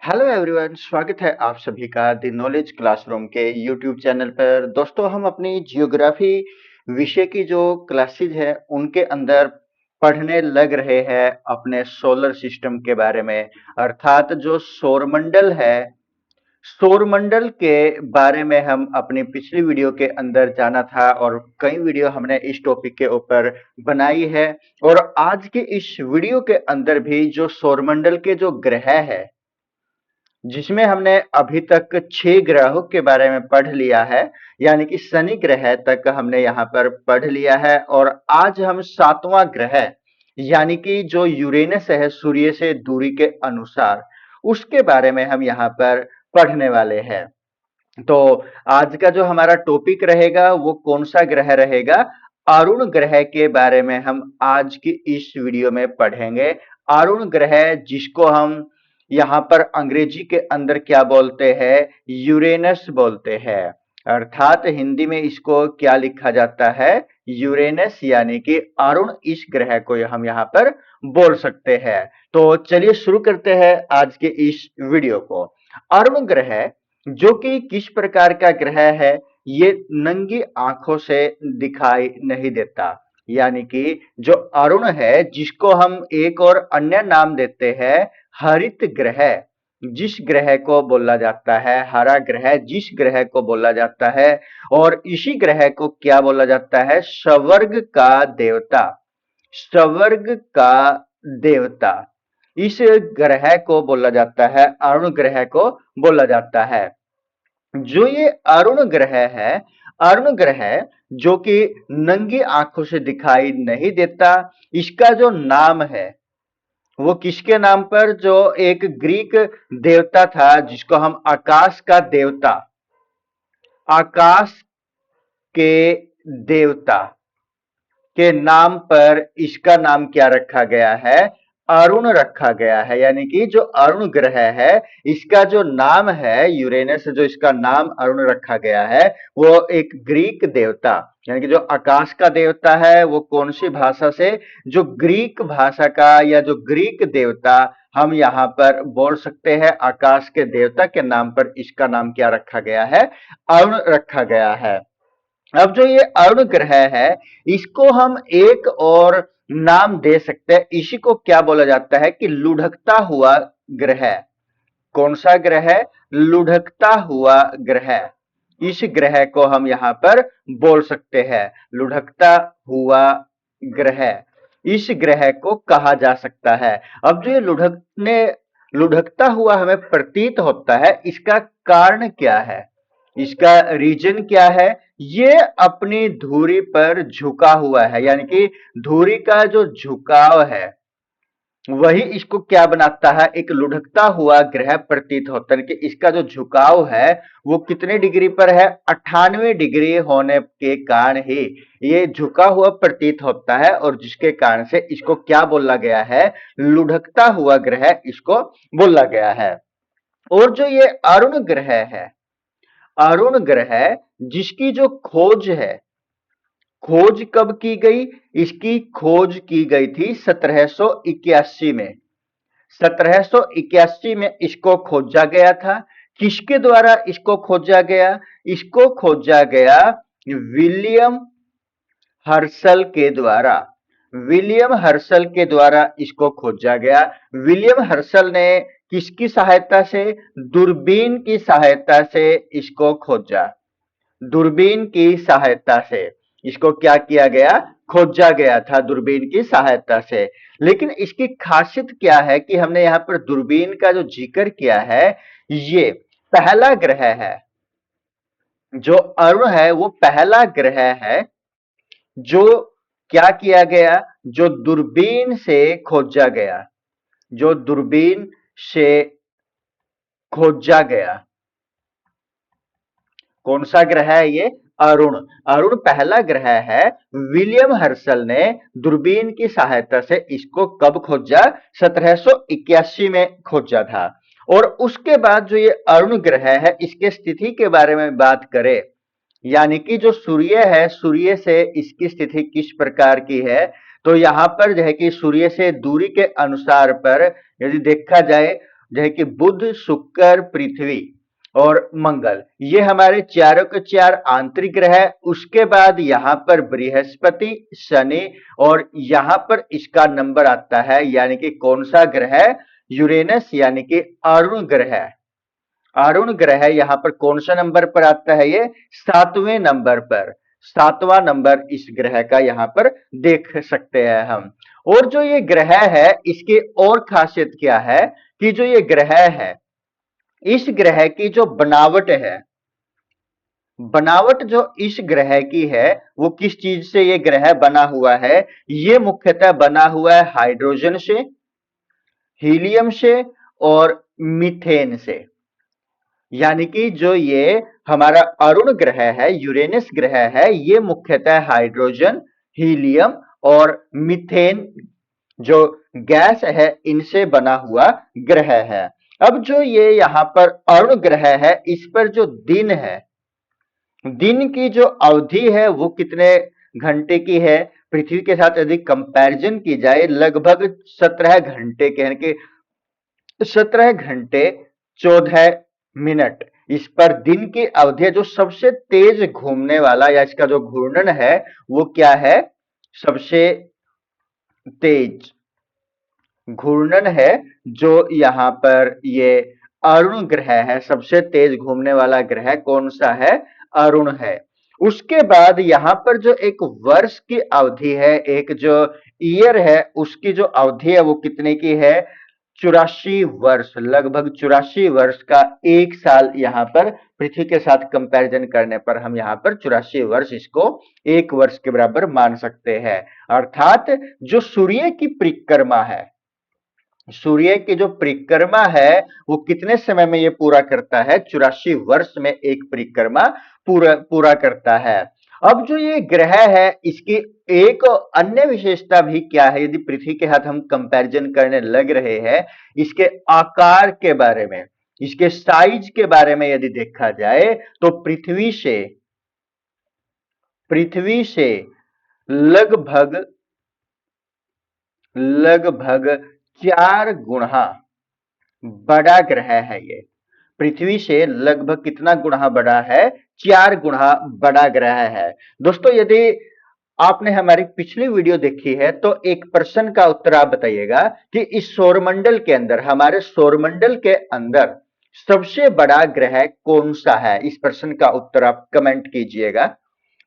Hello everyone, स्वागत है आप सभी का द नॉलेज क्लासरूम के यूट्यूब चैनल पर। दोस्तों, हम अपनी जियोग्राफी विषय की जो क्लासेज है उनके अंदर पढ़ने लग रहे हैं अपने सोलर सिस्टम के बारे में, अर्थात जो सौरमंडल है। सौरमंडल के बारे में हम अपनी पिछली वीडियो के अंदर जाना था और कई वीडियो हमने इस टॉपिक के ऊपर बनाई है। और आज के इस वीडियो के अंदर भी जो सौरमंडल के जो ग्रह है, जिसमें हमने अभी तक 6 ग्रहों के बारे में पढ़ लिया है, यानी कि शनि ग्रह तक हमने यहाँ पर पढ़ लिया है। और आज हम 7वां ग्रह, यानी कि जो यूरेनस है, सूर्य से दूरी के अनुसार, उसके बारे में हम यहाँ पर पढ़ने वाले हैं। तो आज का जो हमारा टॉपिक रहेगा वो कौन सा ग्रह रहेगा? अरुण ग्रह के बारे में हम आज की इस वीडियो में पढ़ेंगे। अरुण ग्रह, जिसको हम यहाँ पर अंग्रेजी के अंदर क्या बोलते हैं? यूरेनस बोलते हैं। अर्थात हिंदी में इसको क्या लिखा जाता है? यूरेनस, यानी कि अरुण। इस ग्रह को हम यहाँ पर बोल सकते हैं। तो चलिए शुरू करते हैं आज के इस वीडियो को। अरुण ग्रह जो कि किस प्रकार का ग्रह है, ये नंगी आंखों से दिखाई नहीं देता। यानी कि जो अरुण है, जिसको हम एक और अन्य नाम देते हैं हरित ग्रह, जिस ग्रह को बोला जाता है हरा ग्रह, जिस ग्रह को बोला जाता है, और इसी ग्रह को क्या बोला जाता है? स्वर्ग का देवता। स्वर्ग का देवता, इस ग्रह को बोला जाता है, अरुण ग्रह को बोला जाता है। जो ये अरुण ग्रह है, अरुण ग्रह जो कि नंगी आंखों से दिखाई नहीं देता, इसका जो नाम है वो किसके नाम पर? जो एक ग्रीक देवता था, जिसको हम आकाश का देवता, आकाश के देवता के नाम पर इसका नाम क्या रखा गया है? अरुण रखा गया है। यानी कि जो अरुण ग्रह है, इसका जो नाम है यूरेनस, जो इसका नाम अरुण रखा गया है, वो एक ग्रीक देवता, यानी कि जो आकाश का देवता है, वो कौन सी भाषा से? जो ग्रीक भाषा का, या जो ग्रीक देवता, हम यहाँ पर बोल सकते हैं आकाश के देवता के नाम पर इसका नाम क्या रखा गया है? अरुण रखा गया है। अब जो ये अरुण ग्रह है, इसको हम एक और नाम दे सकते हैं। इसी को क्या बोला जाता है? कि लुढ़कता हुआ ग्रह। कौन सा ग्रह? लुढ़कता हुआ ग्रह। इस ग्रह को हम यहाँ पर बोल सकते हैं लुढ़कता हुआ ग्रह। इस ग्रह को कहा जा सकता है। अब जो ये लुढ़कता हुआ हमें प्रतीत होता है, इसका कारण क्या है? इसका रीजन क्या है? ये अपनी धुरी पर झुका हुआ है, यानी कि धुरी का जो झुकाव है वही इसको क्या बनाता है? एक लुढ़कता हुआ ग्रह प्रतीत होता है। कि इसका जो झुकाव है वो कितने डिग्री पर है? 98 डिग्री होने के कारण ही ये झुका हुआ प्रतीत होता है, और जिसके कारण से इसको क्या बोला गया है? लुढ़कता हुआ ग्रह इसको बोला गया है। और जो ये अरुण ग्रह है, अरुण ग्रह, जिसकी जो खोज है, खोज कब की गई? इसकी खोज की गई थी 1781 में। 1781 में इसको खोजा गया था। किसके द्वारा इसको खोजा गया? इसको खोजा गया विलियम हर्शल के द्वारा। विलियम हर्शल के द्वारा इसको खोजा गया। विलियम हर्शल ने किसकी सहायता से? दूरबीन की सहायता से इसको खोजा। दूरबीन की सहायता से इसको क्या किया गया? खोजा गया था दूरबीन की सहायता से। लेकिन इसकी खासियत क्या है कि हमने यहाँ पर दूरबीन का जो जिक्र किया है, ये पहला ग्रह है। जो अरुण है वो पहला ग्रह है जो क्या किया गया? जो दूरबीन से खोजा गया। जो दूरबीन से खोजा गया। कौन सा ग्रह है ये? अरुण। अरुण पहला ग्रह है। विलियम हर्शल ने दूरबीन की सहायता से इसको कब खोजा? 1781 में खोजा था। और उसके बाद जो ये अरुण ग्रह है, इसके स्थिति के बारे में बात करें, यानी कि जो सूर्य है, सूर्य से इसकी स्थिति किस प्रकार की है, तो यहाँ पर जो है कि सूर्य से दूरी के अनुसार पर यदि देखा जाए, जैसे कि बुध, शुक्र, पृथ्वी और मंगल, ये हमारे चारों के चार आंतरिक ग्रह है। उसके बाद यहाँ पर बृहस्पति, शनि और यहाँ पर इसका नंबर आता है, यानी कि कौन सा ग्रह है? यूरेनस, यानी कि अरुण ग्रह। अरुण ग्रह यहाँ पर कौन सा नंबर पर आता है? ये 7वें नंबर पर, 7वां नंबर इस ग्रह का यहाँ पर देख सकते हैं हम। और जो ये ग्रह है इसकी और खासियत क्या है कि जो ये ग्रह है, इस ग्रह की जो बनावट है, बनावट जो इस ग्रह की है वो किस चीज से ये ग्रह बना हुआ है? ये मुख्यतः बना हुआ है हाइड्रोजन से, हीलियम से और मीथेन से। यानी कि जो ये हमारा अरुण ग्रह है, यूरेनस ग्रह है, ये मुख्यतः हाइड्रोजन, हीलियम और मीथेन जो गैस है इनसे बना हुआ ग्रह है। अब जो ये यहाँ पर अरुण ग्रह है, इस पर जो दिन है, दिन की जो अवधि है वो कितने घंटे की है? पृथ्वी के साथ यदि कंपैरिजन की जाए, लगभग 17 घंटे के, यानी कि 17 घंटे 14 मिनट इस पर दिन की अवधि है। जो सबसे तेज घूमने वाला या इसका जो घूर्णन है वो क्या है? सबसे तेज घूर्णन है जो यहाँ पर ये अरुण ग्रह है, सबसे तेज घूमने वाला ग्रह कौन सा है? अरुण है। उसके बाद यहाँ पर जो एक वर्ष की अवधि है, एक जो ईयर है, उसकी जो अवधि है वो कितने की है? 84 वर्ष, लगभग 84 वर्ष का एक साल यहाँ पर पृथ्वी के साथ कंपैरिजन करने पर हम यहाँ पर 84 वर्ष इसको एक वर्ष के बराबर मान सकते हैं। अर्थात जो सूर्य की परिक्रमा है, सूर्य की जो परिक्रमा है वो कितने समय में ये पूरा करता है? 84 वर्ष में एक परिक्रमा पूरा पूरा करता है। अब जो ये ग्रह है इसकी एक अन्य विशेषता भी क्या है? यदि पृथ्वी के साथ हम कंपैरिजन करने लग रहे हैं, इसके आकार के बारे में, इसके साइज के बारे में यदि देखा जाए तो पृथ्वी से लगभग लगभग 4 गुना बड़ा ग्रह है ये। पृथ्वी से लगभग कितना गुना बड़ा है? 4 गुना बड़ा ग्रह है। दोस्तों, यदि आपने हमारी पिछली वीडियो देखी है तो एक प्रश्न का उत्तर आप बताइएगा कि इस सौरमंडल के अंदर, हमारे सौरमंडल के अंदर सबसे बड़ा ग्रह कौन सा है? इस प्रश्न का उत्तर आप कमेंट कीजिएगा।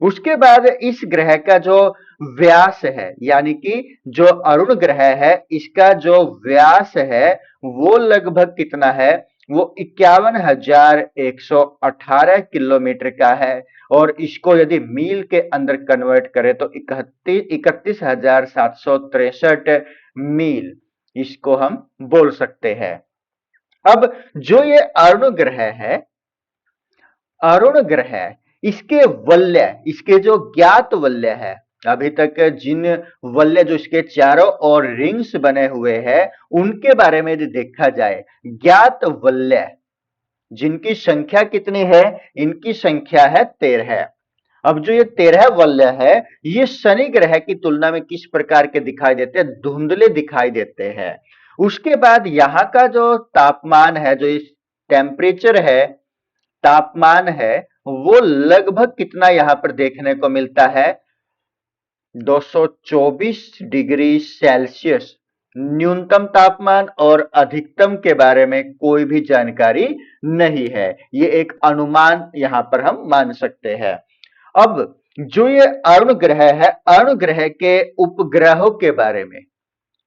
उसके बाद इस ग्रह का जो व्यास है, यानी कि जो अरुण ग्रह है इसका जो व्यास है वो लगभग कितना है? वो 51,118 किलोमीटर का है। और इसको यदि मील के अंदर कन्वर्ट करें तो 31,763 मील इसको हम बोल सकते हैं। अब जो ये अरुण ग्रह इसके वलय, इसके जो ज्ञात वलय है, अभी तक जिन वलय जो इसके चारों ओर रिंग्स बने हुए हैं उनके बारे में यदि देखा जाए, ज्ञात वलय जिनकी संख्या कितनी है? इनकी संख्या है 13। अब जो ये 13 वलय है ये शनि ग्रह की तुलना में किस प्रकार के दिखाई देते हैं? धुंधले दिखाई देते हैं। उसके बाद यहाँ का जो तापमान है, जो इस टेम्परेचर है, तापमान है, वो लगभग कितना यहाँ पर देखने को मिलता है? 224 डिग्री सेल्सियस न्यूनतम तापमान, और अधिकतम के बारे में कोई भी जानकारी नहीं है। ये एक अनुमान यहाँ पर हम मान सकते हैं। अब जो ये अरुण ग्रह है, अरुण ग्रह के उपग्रहों के बारे में,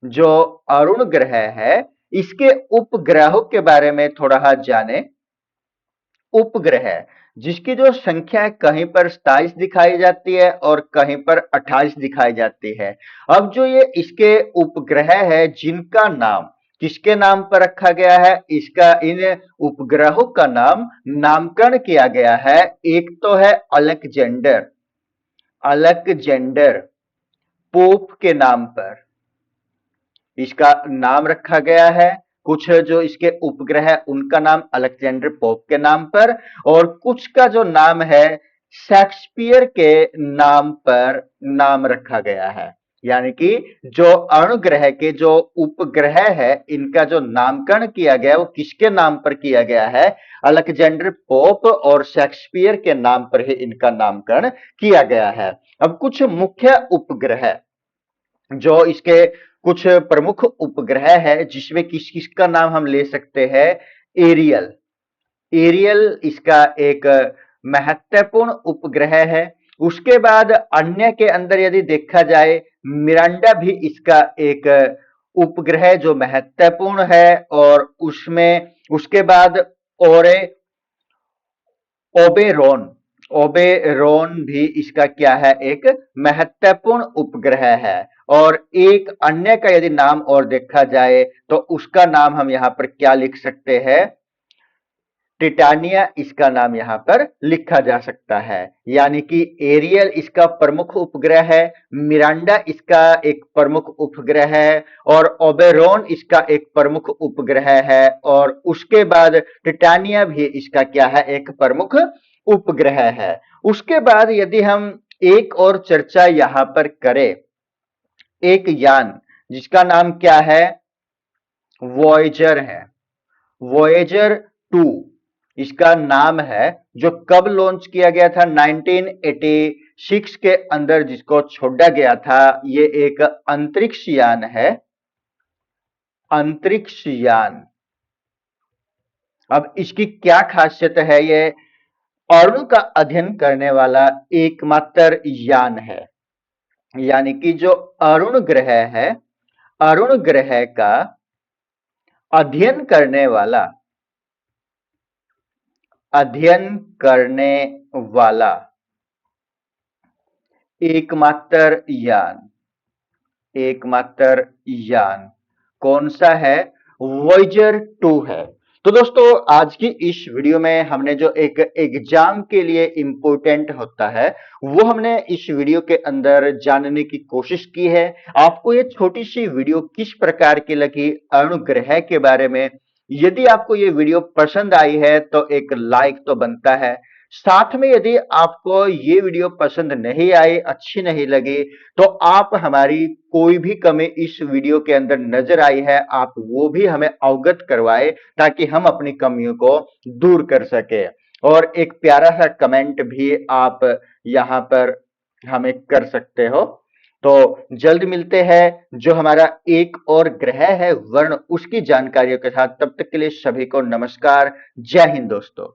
जो अरुण ग्रह है इसके उपग्रहों के बारे में थोड़ा जाने। उपग्रह जिसकी जो संख्या है कहीं पर 27 दिखाई जाती है और कहीं पर 28 दिखाई जाती है। अब जो ये इसके उपग्रह है जिनका नाम किसके नाम पर रखा गया है? इसका, इन उपग्रहों का नामकरण किया गया है। एक तो है अलेक्जेंडर, अलेक्जेंडर पोप के नाम पर इसका नाम रखा गया है। कुछ जो इसके उपग्रह है उनका नाम अलेक्जेंडर पोप के नाम पर, और कुछ का जो नाम है शेक्सपियर के नाम पर नाम रखा गया है। यानी कि जो अणुग्रह के जो उपग्रह है, इनका जो नामकरण किया गया है वो किसके नाम पर किया गया है? अलेक्जेंडर पोप और शेक्सपियर के नाम पर ही इनका नामकरण किया गया है। अब कुछ मुख्य उपग्रह, जो इसके कुछ प्रमुख उपग्रह है, जिसमें किस किस का नाम हम ले सकते हैं? एरियल। एरियल इसका एक महत्वपूर्ण उपग्रह है। उसके बाद अन्य के अंदर यदि देखा जाए, मिरांडा भी इसका एक उपग्रह जो महत्वपूर्ण है। और उसमें उसके बाद ओरे ओबेरोन ओबेरोन भी इसका क्या है? एक महत्वपूर्ण उपग्रह है। और एक अन्य का यदि नाम और देखा जाए तो उसका नाम हम यहां पर क्या लिख सकते हैं? टिटानिया इसका नाम यहां पर लिखा जा सकता है। यानी कि एरियल इसका प्रमुख उपग्रह है, मिरांडा इसका एक प्रमुख उपग्रह है, और ओबेरोन इसका एक प्रमुख उपग्रह है। और उसके बाद टिटानिया भी इसका क्या है? एक प्रमुख उपग्रह है। उसके बाद यदि हम एक और चर्चा यहां पर करें, एक यान जिसका नाम क्या है? वॉयेजर है। वॉयेजर 2 इसका नाम है, जो कब लॉन्च किया गया था? 1986 के अंदर जिसको छोड़ा गया था। ये एक अंतरिक्ष यान है, अंतरिक्ष यान। अब इसकी क्या खासियत है? ये अणु का अध्ययन करने वाला एकमात्र यान है। यानी कि जो अरुण ग्रह है, अरुण ग्रह का अध्ययन करने वाला, अध्ययन करने वाला एकमात्र यान, एकमात्र यान कौन सा है? वॉयेजर 2 है। तो दोस्तों, आज की इस वीडियो में हमने जो एक एग्जाम के लिए इंपॉर्टेंट होता है, वो हमने इस वीडियो के अंदर जानने की कोशिश की है। आपको ये छोटी सी वीडियो किस प्रकार की लगी अणुग्रह के बारे में? यदि आपको ये वीडियो पसंद आई है तो एक लाइक तो बनता है। साथ में यदि आपको ये वीडियो पसंद नहीं आई, अच्छी नहीं लगी, तो आप हमारी कोई भी कमी इस वीडियो के अंदर नजर आई है, आप वो भी हमें अवगत करवाए, ताकि हम अपनी कमियों को दूर कर सके। और एक प्यारा सा कमेंट भी आप यहाँ पर हमें कर सकते हो। तो जल्द मिलते हैं जो हमारा एक और ग्रह है वर्ण, उसकी जानकारियों के साथ। तब तक के लिए सभी को नमस्कार। जय हिंद दोस्तों।